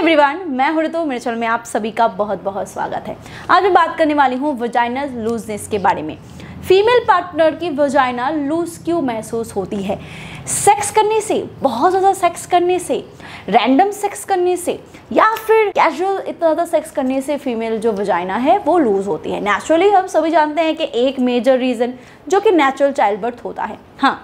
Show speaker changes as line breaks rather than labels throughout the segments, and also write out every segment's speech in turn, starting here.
Everyone, मैं हूं ऋतु। मेरे चैनल में आप सभी का बहुत बहुत स्वागत है। आज मैं बात करने वाली हूं वजाइनल लूजनेस के बारे में। फीमेल पार्टनर की वजाइना लूज क्यों महसूस होती है? सेक्स करने से, बहुत ज़्यादा सेक्स करने से, रैंडम सेक्स करने से, या फिर कैजुअल इतना ज़्यादा सेक्स करने से फीमेल जो वजाइना है वो लूज होती है। नेचुरली हम सभी जानते हैं कि एक मेजर रीज़न जो कि नेचुरल चाइल्ड बर्थ होता है। हाँ,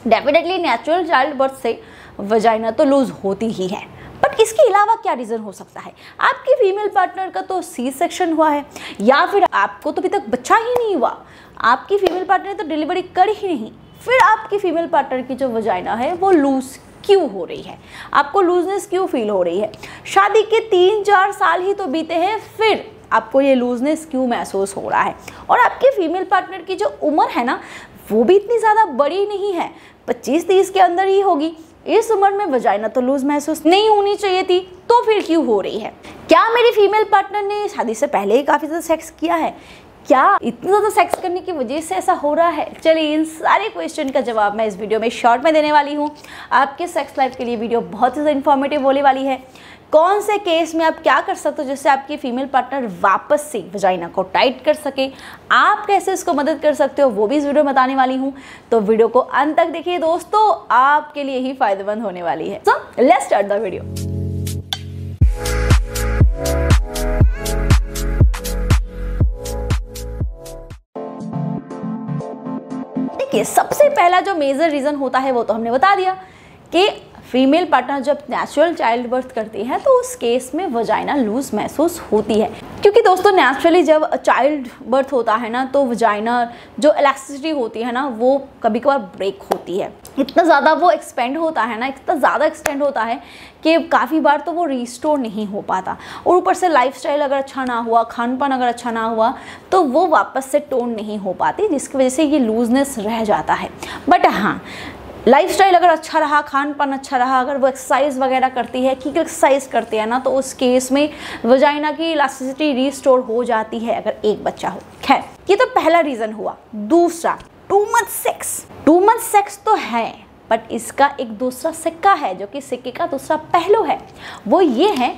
डेफिनेटली नेचुरल चाइल्ड बर्थ से वजाइना तो लूज होती ही है, बट इसके अलावा क्या रीज़न हो सकता है? आपकी फीमेल पार्टनर का तो सी सेक्शन हुआ है, या फिर आपको तो अभी तक बच्चा ही नहीं हुआ, आपकी फीमेल पार्टनर ने तो डिलीवरी कर ही नहीं, फिर आपकी फीमेल पार्टनर की जो वजाइना है वो लूज क्यों हो रही है? आपको लूजनेस क्यों फील हो रही है? शादी के 3-4 साल ही तो बीते हैं, फिर आपको ये लूजनेस क्यों महसूस हो रहा है? और आपकी फीमेल पार्टनर की जो उम्र है ना, वो भी इतनी ज़्यादा बड़ी नहीं है, 25-30 के अंदर ही होगी। इस उम्र में वजाइना तो लूज महसूस नहीं होनी चाहिए थी, तो फिर क्यों हो रही है? क्या मेरी फीमेल पार्टनर ने शादी से पहले ही काफ़ी ज़्यादा सेक्स किया है? क्या इतना ज़्यादा सेक्स करने की वजह से ऐसा हो रहा है? चलिए, इन सारे क्वेश्चन का जवाब मैं इस वीडियो में शॉर्ट में देने वाली हूँ। आपके सेक्स लाइफ के लिए वीडियो बहुत ही ज़्यादा इन्फॉर्मेटिव होने वाली है। कौन से केस में आप क्या कर सकते हो जिससे आपकी फीमेल पार्टनर वापस से वजाइना को टाइट कर सके, आप कैसे इसको मदद कर सकते हो, वो भी इस वीडियो में बताने वाली हूँ। तो वीडियो को अंत तक देखिए दोस्तों, आपके लिए ही फायदेमंद होने वाली है। So let's start the video. देखिए, सबसे पहला जो मेजर रीजन होता है वो तो हमने बता दिया कि फीमेल पार्टनर जब नेचुरल चाइल्ड बर्थ करती है तो उस केस में वजाइना लूज महसूस होती है। क्योंकि दोस्तों नेचुरली जब चाइल्ड बर्थ होता है ना, तो वजाइना जो इलास्टिसिटी होती है ना, वो कभी कभार ब्रेक होती है। इतना ज़्यादा वो एक्सपेंड होता है ना, इतना ज़्यादा एक्सटेंड होता है कि काफ़ी बार तो वो रिस्टोर नहीं हो पाता। और ऊपर से लाइफस्टाइल अगर अच्छा ना हुआ, खान पान अगर अच्छा ना हुआ, तो वो वापस से टोन नहीं हो पाती, जिसकी वजह से ये लूजनेस रह जाता है। बट हाँ, लाइफस्टाइल अगर अच्छा रहा, खान पान अच्छा रहा, अगर वो एक्सरसाइज वगैरह करती है, की एक्सरसाइज करती है ना, तो उस केस में वजाइना की इलास्टिसिटी रिस्टोर हो जाती है अगर एक बच्चा हो। खैर, ये तो पहला रीज़न हुआ। दूसरा, too much sex. Too much sex तो है, बट इसका एक दूसरा सिक्का है, जो कि सिक्के का दूसरा पहलू है। वो ये है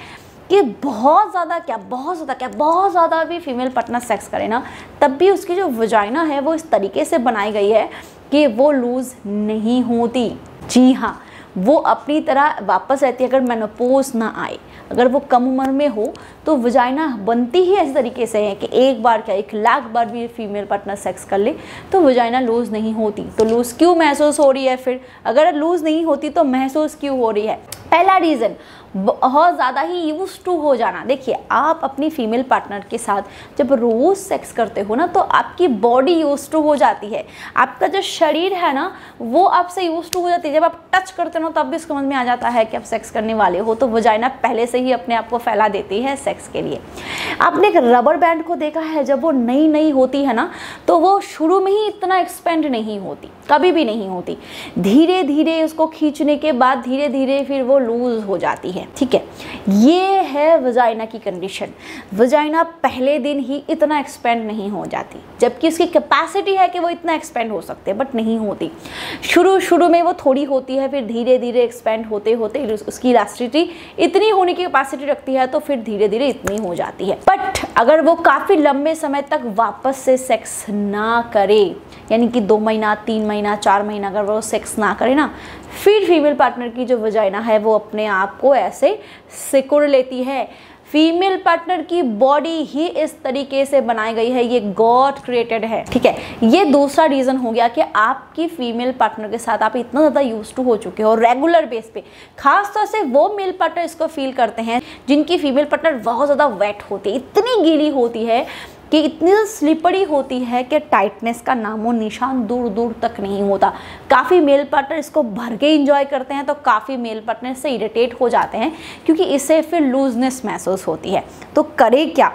कि बहुत ज़्यादा भी फीमेल पार्टनर सेक्स करे ना, तब भी उसकी जो वजाइना है वो इस तरीके से बनाई गई है कि वो लूज़ नहीं होती। जी हाँ, वो अपनी तरह वापस रहती है। अगर मेनोपॉज ना आए, अगर वो कम उम्र में हो, तो वजाइना बनती ही ऐसे तरीके से है कि एक बार क्या 1,00,000 बार भी फीमेल पार्टनर सेक्स कर ले तो वजाइना लूज़ नहीं होती। तो लूज़ क्यों महसूस हो रही है? फिर अगर लूज़ नहीं होती तो महसूस क्यों हो रही है? पहला रीज़न, बहुत ज़्यादा ही यूज टू हो जाना। देखिए, आप अपनी फीमेल पार्टनर के साथ जब रोज़ सेक्स करते हो ना, तो आपकी बॉडी यूज टू हो जाती है। आपका जो शरीर है ना, वो आपसे यूज टू हो जाती है। जब आप टच करते हो तब भी समझ में आ जाता है कि आप सेक्स करने वाले हो। तो वजाइना पहले से ही अपने आप को फैला देती है सेक्स के लिए। आपने एक रबर बैंड को देखा है, जब वो नई होती है ना, तो वो शुरू में ही इतना एक्सपेंड नहीं होती, कभी भी नहीं होती। धीरे धीरे उसको खींचने के बाद धीरे धीरे फिर वो लूज हो जाती है। ठीक है, ये है वजाइना की कंडीशन। वजाइना पहले दिन ही इतना एक्सपेंड नहीं हो जाती, जबकि उसकी कैपेसिटी है कि वो इतना एक्सपेंड हो सकते हैं, बट नहीं होती। शुरू में वो थोड़ी होती है, फिर धीरे धीरे एक्सपेंड होते होते उसकी इलास्टिसिटी इतनी होने की कैपेसिटी रखती है, तो फिर धीरे धीरे इतनी हो जाती है। बट अगर वो काफ़ी लंबे समय तक वापस से सेक्स ना करे, यानी कि 2 महीना, 3 महीना, 4 महीना अगर वो सेक्स ना करे ना, फिर फीमेल पार्टनर की जो वजाइना है वो अपने आप को ऐसे सिकुड़ लेती है। फीमेल पार्टनर की बॉडी ही इस तरीके से बनाई गई है, ये गॉड क्रिएटेड है। ठीक है, ये दूसरा रीज़न हो गया कि आपकी फीमेल पार्टनर के साथ आप इतना ज़्यादा यूज टू हो चुके हो रेगुलर बेस पे। खासतौर से वो मेल पार्टनर इसको फील करते हैं जिनकी फीमेल पार्टनर बहुत ज़्यादा वेट होती है, इतनी गीली होती है कि इतनी स्लिपरी होती है कि टाइटनेस का नामो निशान दूर दूर तक नहीं होता। काफ़ी मेल पार्टनर इसको भर के इंजॉय करते हैं, तो काफ़ी मेल पार्टनर से इरिटेट हो जाते हैं, क्योंकि इससे फिर लूजनेस महसूस होती है। तो करे क्या?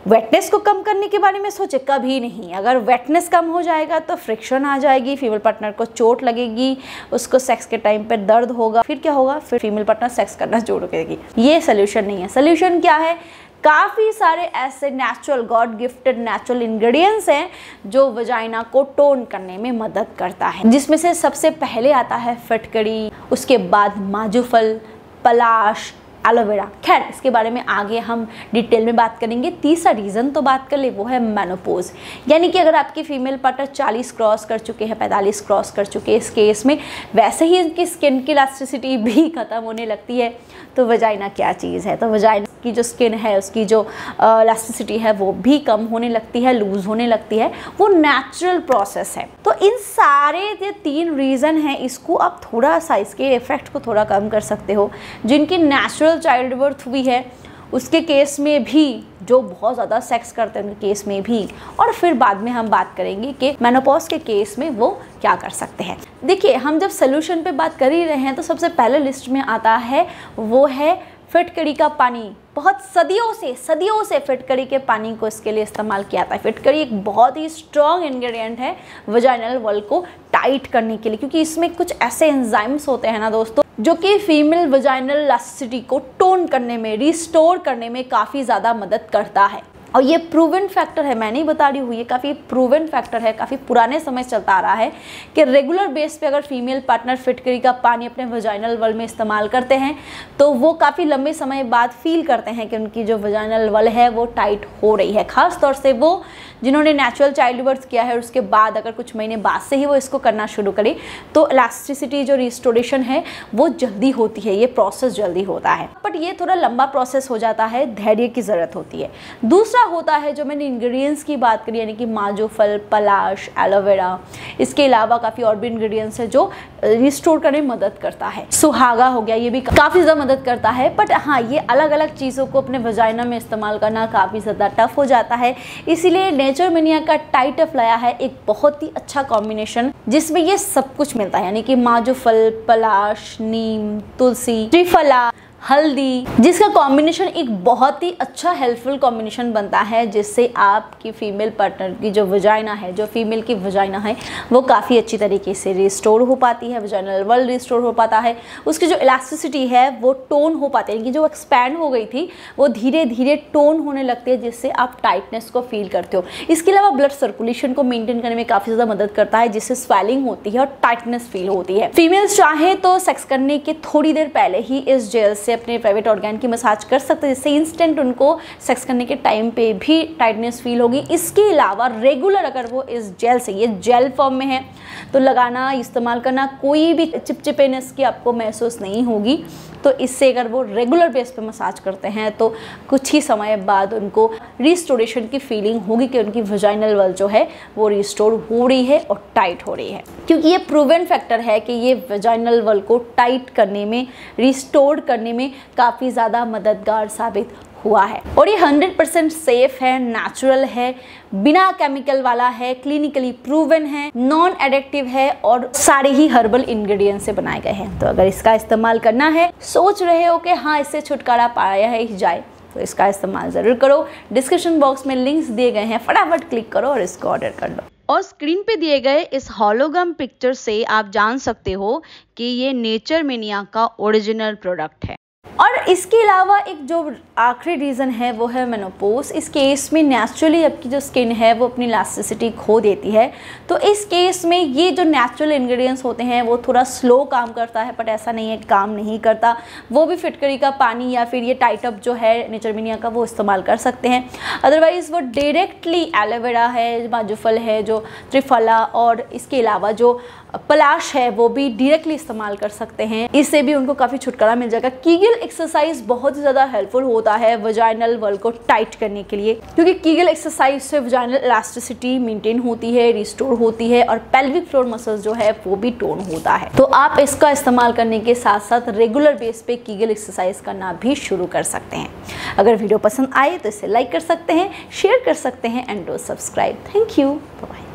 वेटनेस को कम करने के बारे में सोचे? कभी नहीं। अगर वेटनेस कम हो जाएगा तो फ्रिक्शन आ जाएगी, फीमेल पार्टनर को चोट लगेगी, उसको सेक्स के टाइम पे दर्द होगा, फिर क्या होगा? फिर फीमेल पार्टनर सेक्स करना छोड़ देगी। ये सोल्यूशन नहीं है। सोल्यूशन क्या है? काफ़ी सारे ऐसे natural God gifted natural ingredients हैं जो वजाइना को टोन करने में मदद करता है, जिसमें से सबसे पहले आता है फिटकरी, उसके बाद माजूफल, पलाश, एलोवेरा। खैर इसके बारे में आगे हम डिटेल में बात करेंगे। तीसरा रीज़न तो बात कर ले, वो है मेनोपॉज, यानी कि अगर आपकी फीमेल पार्टनर 40 क्रॉस कर चुके हैं, 45 क्रॉस कर चुके हैं, इस केस में वैसे ही इनकी स्किन की इलास्टिसिटी भी ख़त्म होने लगती है। तो वजाइना क्या चीज़ है? तो वजाइना की जो स्किन है उसकी जो इलास्टिसिटी है वो भी कम होने लगती है, लूज़ होने लगती है। वो नेचुरल प्रोसेस है। तो इन सारे जो 3 रीज़न हैं, इसको आप थोड़ा सा, इसके इफेक्ट को थोड़ा कम कर सकते हो। जिनकी नेचुरल चाइल्ड बर्थ हुई है उसके केस में भी, जो बहुत ज़्यादा सेक्स करते हैं उनके केस में भी, और फिर बाद में हम बात करेंगे कि मेनोपॉज के केस में वो क्या कर सकते हैं। देखिए, हम जब सोल्यूशन पे बात कर ही रहे हैं तो सबसे पहले लिस्ट में आता है वो है फिटकरी का पानी। बहुत सदियों से फिटकरी के पानी को इसके लिए इस्तेमाल किया जाता है। फिटकरी एक बहुत ही स्ट्रॉन्ग इंग्रेडिएंट है वजाइनल वॉल को टाइट करने के लिए, क्योंकि इसमें कुछ ऐसे एंजाइम्स होते हैं ना दोस्तों, जो कि फीमेल वजाइनल इलास्टिसिटी को टोन करने में, रिस्टोर करने में काफ़ी ज़्यादा मदद करता है। और ये प्रूवन फैक्टर है, मैं नहीं बता रही हूँ, ये काफ़ी प्रूवन फैक्टर है, काफ़ी पुराने समय चलता आ रहा है कि रेगुलर बेस पे अगर फीमेल पार्टनर फिटकरी का पानी अपने वजाइनल वॉल में इस्तेमाल करते हैं तो वो काफ़ी लंबे समय बाद फील करते हैं कि उनकी जो वजाइनल वॉल है वो टाइट हो रही है। ख़ास तौर से वो जिन्होंने नेचुरल चाइल्ड बर्थ किया है और उसके बाद अगर कुछ महीने बाद से ही वो इसको करना शुरू करें तो इलास्टिसिटी जो रिस्टोरेशन है वो जल्दी होती है, ये प्रोसेस जल्दी होता है। बट ये थोड़ा लंबा प्रोसेस हो जाता है, धैर्य की ज़रूरत होती है। दूसरा होता है जो मैंने इंग्रेडिएंट्स की बात करी, यानी कि माजोफल, पलाश, एलोवेरा, इसके अलावा काफ़ी और भी इंग्रेडिएंट्स है जो रिस्टोर करने में मदद करता है। सुहागा हो गया, ये भी काफ़ी ज़्यादा मदद करता है। बट हाँ, ये अलग अलग चीज़ों को अपने वजाइना में इस्तेमाल करना काफ़ी ज़्यादा टफ हो जाता है। इसीलिए नेचरमेनिया का टाइट अप लाया है एक बहुत ही अच्छा कॉम्बिनेशन जिसमें ये सब कुछ मिलता है, यानी कि माजोफल, पलाश, नीम, तुलसी, त्रिफला, हल्दी, जिसका कॉम्बिनेशन एक बहुत ही अच्छा हेल्पफुल कॉम्बिनेशन बनता है, जिससे आपकी फीमेल पार्टनर की जो वजाइना है, जो फीमेल की वजाइना है वो काफ़ी अच्छी तरीके से रिस्टोर हो पाती है, वजाइनल वॉल रिस्टोर हो पाता है, उसकी जो इलास्टिसिटी है वो टोन हो पाती है, कि जो एक्सपैंड हो गई थी वो धीरे धीरे टोन होने लगती है, जिससे आप टाइटनेस को फील करते हो। इसके अलावा ब्लड सर्कुलेशन को मेंटेन करने में काफ़ी ज़्यादा मदद करता है, जिससे स्वेलिंग होती है और टाइटनेस फील होती है। फीमेल्स चाहे तो सेक्स करने के थोड़ी देर पहले ही इस जेल से अपने प्राइवेट ऑर्गन की मसाज कर सकते हैं, जिससे इंस्टेंट उनको सेक्स करने के टाइम पे भी टाइटनेस फील होगी। इसके अलावा रेगुलर अगर वो इस जेल से, ये जेल फॉर्म में है तो लगाना, इस्तेमाल करना, कोई भी चिपचिपेनेस की आपको महसूस नहीं होगी। तो इससे अगर वो रेगुलर बेस पे मसाज करते हैं तो कुछ ही समय बाद उनको रिस्टोरेशन की फीलिंग होगी कि उनकी वजाइनल वॉल जो है वो रिस्टोर हो रही है और टाइट हो रही है, क्योंकि ये प्रूवन फैक्टर है कि ये वजाइनल वॉल को टाइट करने में, रिस्टोर करने में काफ़ी ज़्यादा मददगार साबित हुआ है। और ये 100% सेफ है, नेचुरल है, बिना केमिकल वाला है, क्लिनिकली प्रूवन है, नॉन एडिक्टिव है और सारे ही हर्बल इंग्रेडिएंट्स से बनाए गए हैं। तो अगर इसका इस्तेमाल करना है, सोच रहे हो कि हाँ इससे छुटकारा पाया है ही जाए, तो इसका इस्तेमाल ज़रूर करो। डिस्क्रिप्शन बॉक्स में लिंक्स दिए गए हैं, फटाफट क्लिक करो और इसको ऑर्डर कर लो। और स्क्रीन पे दिए गए इस हॉलोग्राम पिक्चर से आप जान सकते हो कि ये नेचरमेनिया का ओरिजिनल प्रोडक्ट है। और इसके अलावा एक जो आखिरी रीज़न है वो है मेनोपॉज। इस केस में नेचुरली आपकी जो स्किन है वो अपनी इलास्टिसिटी खो देती है। तो इस केस में ये जो नेचुरल इंग्रेडिएंट्स होते हैं वो थोड़ा स्लो काम करता है, बट ऐसा नहीं है काम नहीं करता। वो भी फिटकरी का पानी या फिर ये टाइट अप जो है नेचरमेनिया का वो इस्तेमाल कर सकते हैं। अदरवाइज़ वो डायरेक्टली एलोवेरा है, माजोफल है, जो त्रिफला और इसके अलावा जो पलाश है वो भी डायरेक्टली इस्तेमाल कर सकते हैं। इससे भी उनको काफ़ी छुटकारा मिल जाएगा। कीगल एक्सरसाइज बहुत ही ज़्यादा हेल्पफुल होता है वजाइनल वॉल को टाइट करने के लिए, क्योंकि कीगल एक्सरसाइज से वजाइनल इलास्टिसिटी मेंटेन होती है, रिस्टोर होती है और पेल्विक फ्लोर मसल्स जो है वो भी टोन होता है। तो आप इसका इस्तेमाल करने के साथ साथ रेगुलर बेस पे कीगल एक्सरसाइज करना भी शुरू कर सकते हैं। अगर वीडियो पसंद आए तो इसे लाइक कर सकते हैं, शेयर कर सकते हैं and do subscribe. Thank you, bye.